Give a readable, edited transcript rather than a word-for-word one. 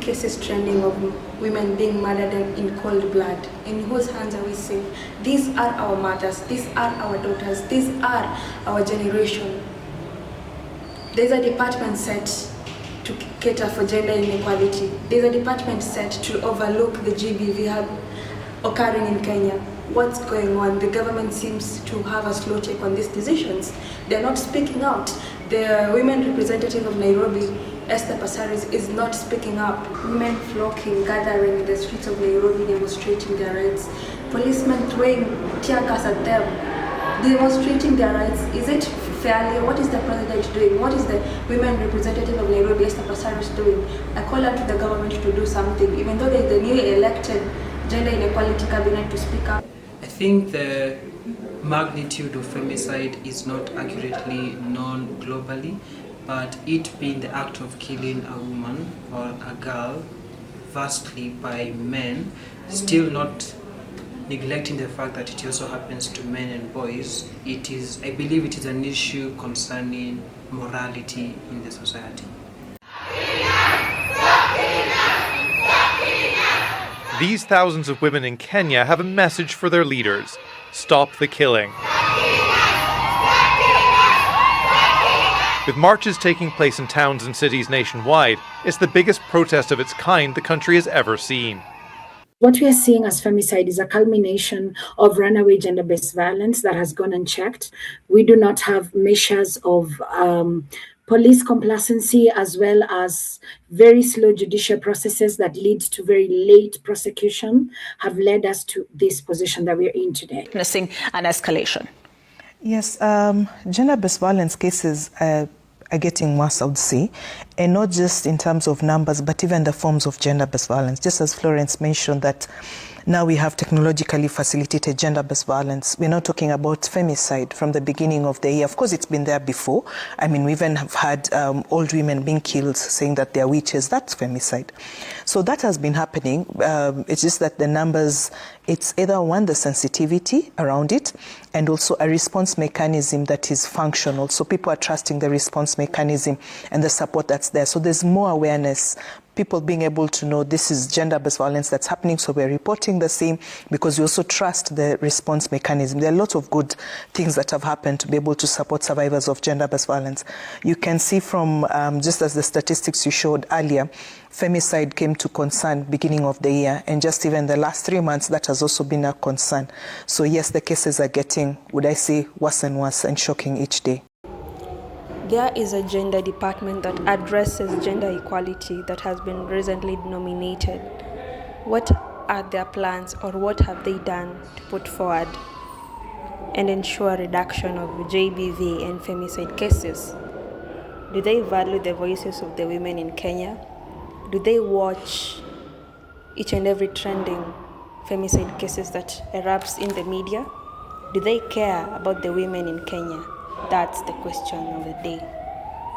cases trending of women being murdered in cold blood. In whose hands are we safe? These are our mothers, these are our daughters, these are our generation. There's a department set to cater for gender inequality. There's a department set to overlook the GBV occurring in Kenya. What's going on? The government seems to have a slow take on these decisions. They're not speaking out. The women representative of Nairobi, Esther Passaris, is not speaking up. Women flocking, gathering in the streets of Nairobi, demonstrating their rights. Policemen throwing tear gas at them, demonstrating their rights. Is it fairly? What is the president doing? What is the women representative of Nairobi, Esther Passaris, doing? I call out to the government to do something, even though there's the newly elected gender inequality cabinet to speak up. I think the magnitude of femicide is not accurately known globally, but it being the act of killing a woman or a girl vastly by men, still not neglecting the fact that it also happens to men and boys, I believe it is an issue concerning morality in the society. These thousands of women in Kenya have a message for their leaders: stop the killing. With marches taking place in towns and cities nationwide, it's the biggest protest of its kind the country has ever seen. What we are seeing as femicide is a culmination of runaway gender-based violence that has gone unchecked. We do not have measures of police complacency, as well as very slow judicial processes that lead to very late prosecution, have led us to this position that we're in today. Witnessing an escalation. Yes, gender-based violence cases are getting worse, I would say, and not just in terms of numbers, but even the forms of gender-based violence. Just as Florence mentioned that now we have technologically facilitated gender-based violence. We're not talking about femicide from the beginning of the year. Of course, it's been there before. I mean, we even have had old women being killed saying that they're witches. That's femicide. So that has been happening. It's just that the numbers, it's either one, the sensitivity around it, and also a response mechanism that is functional. So people are trusting the response mechanism and the support that's there. So there's more awareness, people being able to know this is gender-based violence that's happening, so we're reporting the same because we also trust the response mechanism. There are lots of good things that have happened to be able to support survivors of gender-based violence. You can see from, just as the statistics you showed earlier, femicide came to concern beginning of the year, and just even the last 3 months, that has also been a concern. So yes, the cases are getting, would I say, worse and worse and shocking each day. There is a gender department that addresses gender equality that has been recently nominated. What are their plans, or what have they done to put forward and ensure reduction of JBV and femicide cases? Do they value the voices of the women in Kenya? Do they watch each and every trending femicide cases that erupts in the media? Do they care about the women in Kenya? That's the question of the day.